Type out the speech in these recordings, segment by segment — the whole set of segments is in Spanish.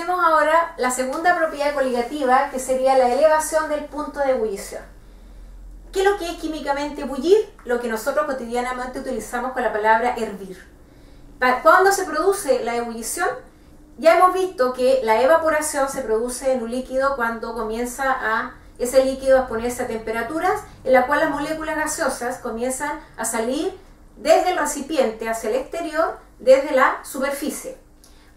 analicemos ahora la segunda propiedad coligativa, que sería la elevación del punto de ebullición. ¿Qué es lo que es químicamente ebullir? Lo que nosotros cotidianamente utilizamos con la palabra hervir. ¿Cuándo se produce la ebullición? Ya hemos visto que la evaporación se produce en un líquido cuando comienza ese líquido a exponerse a temperaturas en la cual las moléculas gaseosas comienzan a salir desde el recipiente hacia el exterior, desde la superficie.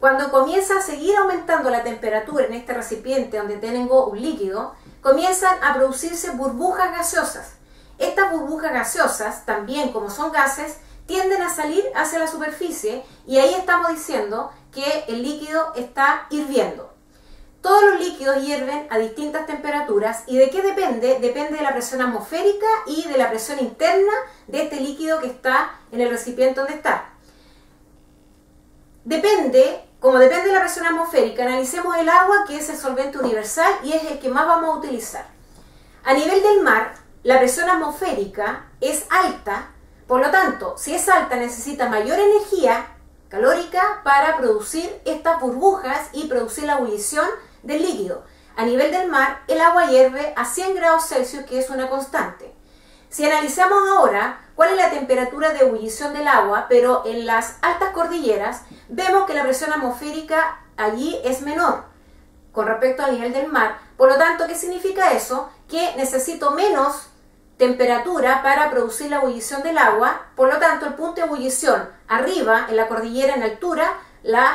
Cuando comienza a seguir aumentando la temperatura en este recipiente donde tengo un líquido, comienzan a producirse burbujas gaseosas. Estas burbujas gaseosas, también como son gases, tienden a salir hacia la superficie y ahí estamos diciendo que el líquido está hirviendo. Todos los líquidos hierven a distintas temperaturas. ¿Y de qué depende? Depende de la presión atmosférica y de la presión interna de este líquido que está en el recipiente donde está. Como depende de la presión atmosférica, analicemos el agua, que es el solvente universal y es el que más vamos a utilizar. A nivel del mar, la presión atmosférica es alta, por lo tanto, si es alta necesita mayor energía calórica para producir estas burbujas y producir la ebullición del líquido. A nivel del mar, el agua hierve a 100 grados Celsius, que es una constante. Si analizamos ahora cuál es la temperatura de ebullición del agua, pero en las altas cordilleras, vemos que la presión atmosférica allí es menor con respecto al nivel del mar. Por lo tanto, ¿qué significa eso? Que necesito menos temperatura para producir la ebullición del agua. Por lo tanto, el punto de ebullición arriba, en la cordillera, en altura,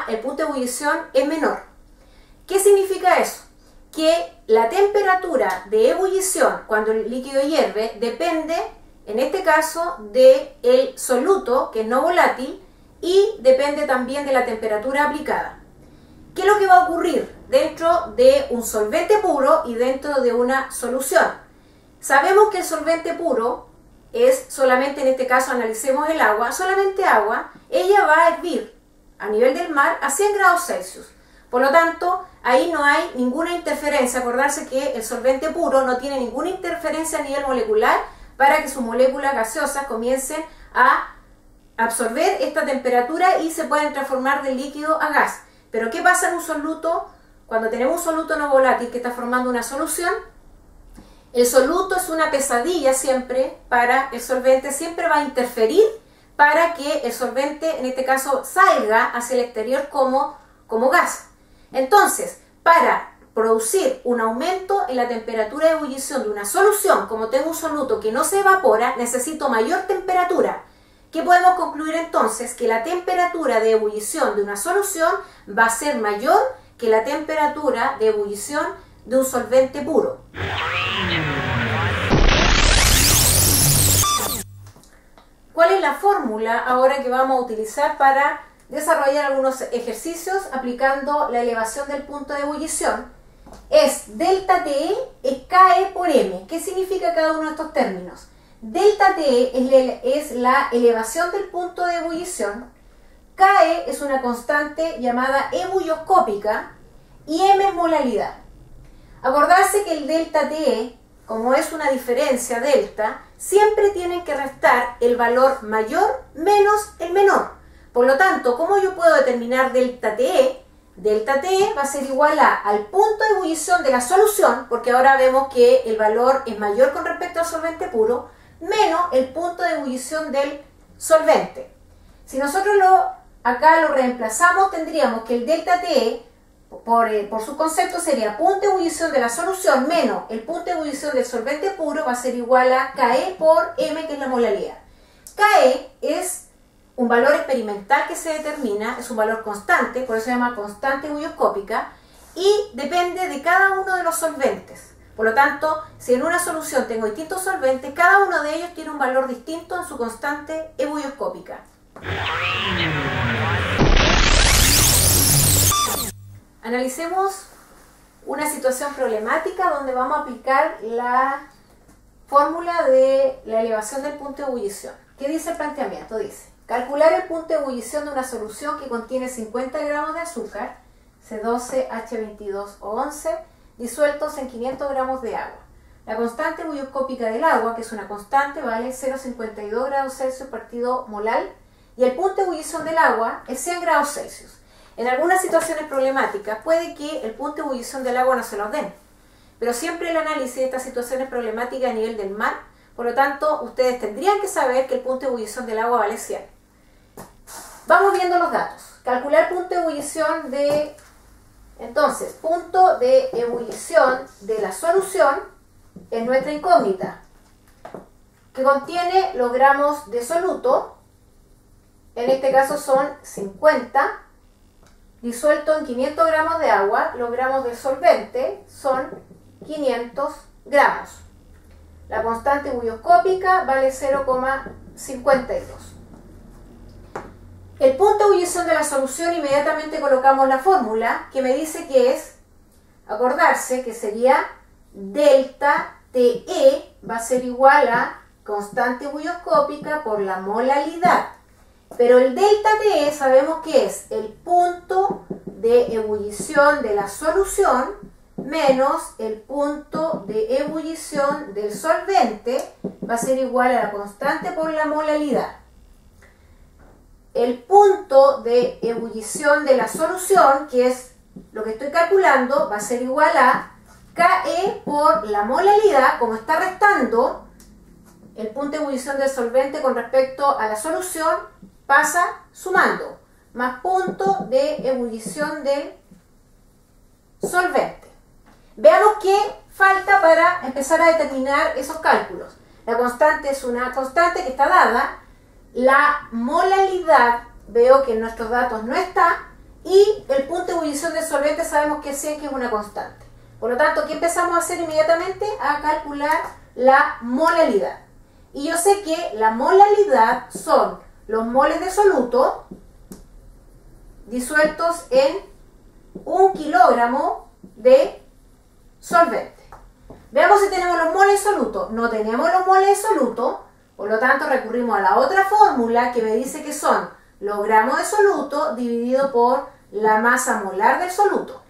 el punto de ebullición es menor. ¿Qué significa eso? Que la temperatura de ebullición cuando el líquido hierve depende, en este caso, del soluto, que es no volátil, y depende también de la temperatura aplicada. ¿Qué es lo que va a ocurrir dentro de un solvente puro y dentro de una solución? Sabemos que el solvente puro es solamente, en este caso analicemos el agua, solamente agua. Ella va a hervir a nivel del mar a 100 grados Celsius. Por lo tanto, ahí no hay ninguna interferencia. Acordarse que el solvente puro no tiene ninguna interferencia a nivel molecular para que sus moléculas gaseosas comiencen a absorber esta temperatura y se pueden transformar del líquido a gas. Pero ¿qué pasa en un soluto? Cuando tenemos un soluto no volátil que está formando una solución, el soluto es una pesadilla siempre para el solvente, siempre va a interferir para que el solvente, en este caso, salga hacia el exterior como gas. Entonces, para producir un aumento en la temperatura de ebullición de una solución, como tengo un soluto que no se evapora, necesito mayor temperatura. ¿Qué podemos concluir entonces? Que la temperatura de ebullición de una solución va a ser mayor que la temperatura de ebullición de un solvente puro. ¿Cuál es la fórmula ahora que vamos a utilizar para desarrollar algunos ejercicios aplicando la elevación del punto de ebullición? Es delta T es KE por M. ¿Qué significa cada uno de estos términos? Delta T es la elevación del punto de ebullición, KE es una constante llamada ebulloscópica y M es molalidad. Acordarse que el delta T, como es una diferencia delta, siempre tienen que restar el valor mayor menos el menor. Por lo tanto, ¿cómo yo puedo determinar delta T? Delta T va a ser igual al punto de ebullición de la solución, porque ahora vemos que el valor es mayor con respecto al solvente puro, menos el punto de ebullición del solvente. Si nosotros acá lo reemplazamos, tendríamos que el delta T, por su concepto, sería punto de ebullición de la solución menos el punto de ebullición del solvente puro, va a ser igual a KE por M, que es la molalidad. KE es un valor experimental que se determina, es un valor constante, por eso se llama constante ebulloscópica, y depende de cada uno de los solventes. Por lo tanto, si en una solución tengo distintos solventes, cada uno de ellos tiene un valor distinto en su constante ebulloscópica. Analicemos una situación problemática donde vamos a aplicar la fórmula de la elevación del punto de ebullición. ¿Qué dice el planteamiento? Dice: calcular el punto de ebullición de una solución que contiene 50 gramos de azúcar, C12H22O11, disueltos en 500 gramos de agua. La constante ebulloscópica del agua, que es una constante, vale 0,52 grados Celsius partido molal, y el punto de ebullición del agua es 100 grados Celsius. En algunas situaciones problemáticas puede que el punto de ebullición del agua no se los den, pero siempre el análisis de estas situaciones problemáticas a nivel del mar, por lo tanto, ustedes tendrían que saber que el punto de ebullición del agua vale 100. Vamos viendo los datos. Calcular punto de ebullición de... Entonces, punto de ebullición de la solución es nuestra incógnita, que contiene los gramos de soluto, en este caso son 50, disuelto en 500 gramos de agua, los gramos de solvente son 500 gramos. La constante ebullioscópica vale 0,52. El punto de ebullición de la solución, inmediatamente colocamos la fórmula que me dice que es, acordarse que sería delta TE va a ser igual a constante ebullioscópica por la molaridad. Pero el delta TE sabemos que es el punto de ebullición de la solución menos el punto de ebullición del solvente, va a ser igual a la constante por la molaridad. El punto de ebullición de la solución, que es lo que estoy calculando, va a ser igual a KE por la molaridad, como está restando el punto de ebullición del solvente con respecto a la solución, pasa sumando, más punto de ebullición del solvente. Veamos qué falta para empezar a determinar esos cálculos. La constante es una constante que está dada, la molaridad veo que en nuestros datos no está, y el punto de ebullición del solvente sabemos que es 100, que es una constante. Por lo tanto, ¿qué empezamos a hacer inmediatamente? A calcular la molaridad. Y yo sé que la molaridad son los moles de soluto disueltos en 1 kilogramo de solvente. Veamos si tenemos los moles de soluto. No tenemos los moles de soluto, por lo tanto recurrimos a la otra fórmula que me dice que son los gramos de soluto dividido por la masa molar del soluto.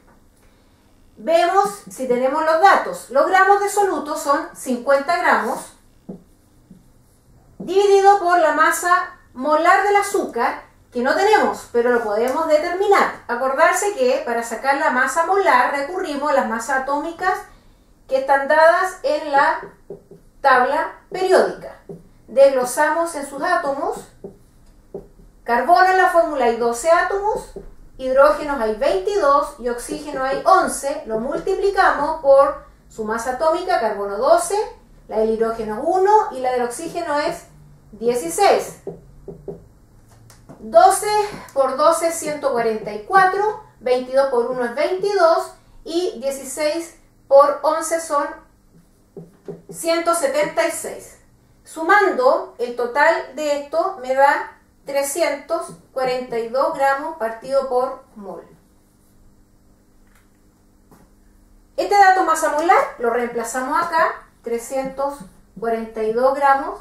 Vemos si tenemos los datos. Los gramos de soluto son 50 gramos dividido por la masa molar del azúcar, que no tenemos, pero lo podemos determinar. Acordarse que para sacar la masa molar recurrimos a las masas atómicas que están dadas en la tabla periódica. Desglosamos en sus átomos. Carbono en la fórmula hay 12 átomos, hidrógenos hay 22 y oxígeno hay 11. Lo multiplicamos por su masa atómica, carbono 12, la del hidrógeno 1 y la del oxígeno es 16. 12 por 12 es 144, 22 por 1 es 22 y 16 por 11 son 176. Sumando el total de esto me da 342 gramos partido por mol. Este dato masa molar lo reemplazamos acá, 342 gramos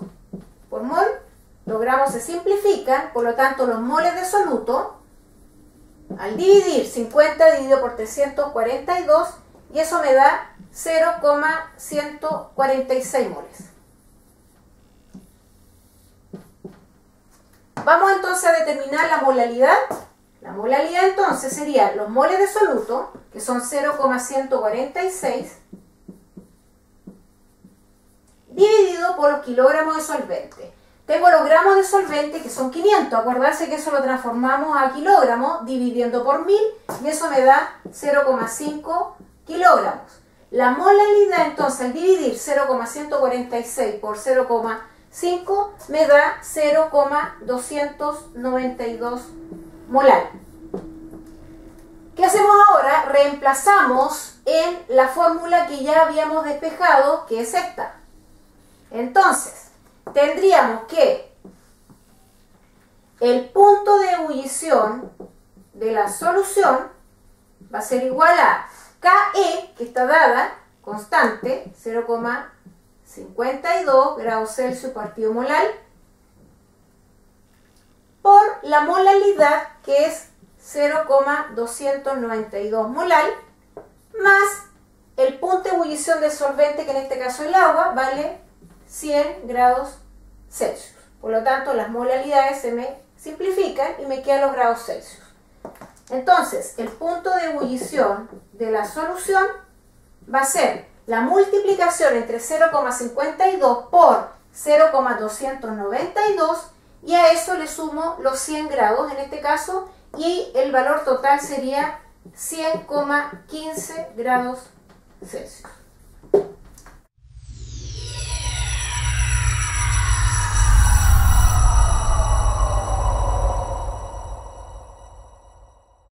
por mol. Los gramos se simplifican, por lo tanto los moles de soluto, al dividir 50 dividido por 342, y eso me da 0,146 moles. Vamos entonces a determinar la molaridad. La molaridad entonces sería los moles de soluto, que son 0,146, dividido por los kilogramos de solvente. Tengo los gramos de solvente, que son 500. Acordarse que eso lo transformamos a kilogramos dividiendo por 1000 y eso me da 0,5 kilogramos. La molaridad entonces al dividir 0,146 por 0,5 me da 0,292 molar. ¿Qué hacemos ahora? Reemplazamos en la fórmula que ya habíamos despejado, que es esta. Entonces, tendríamos que el punto de ebullición de la solución va a ser igual a KE, que está dada, constante, 0,52 grados Celsius partido molar, por la molaridad, que es 0,292 molar, más el punto de ebullición del solvente, que en este caso el agua, vale 100 grados Celsius. Por lo tanto, las molaridades se me simplifican y me quedan los grados Celsius. Entonces, el punto de ebullición de la solución va a ser la multiplicación entre 0,52 por 0,292 y a eso le sumo los 100 grados en este caso y el valor total sería 100,15 grados Celsius.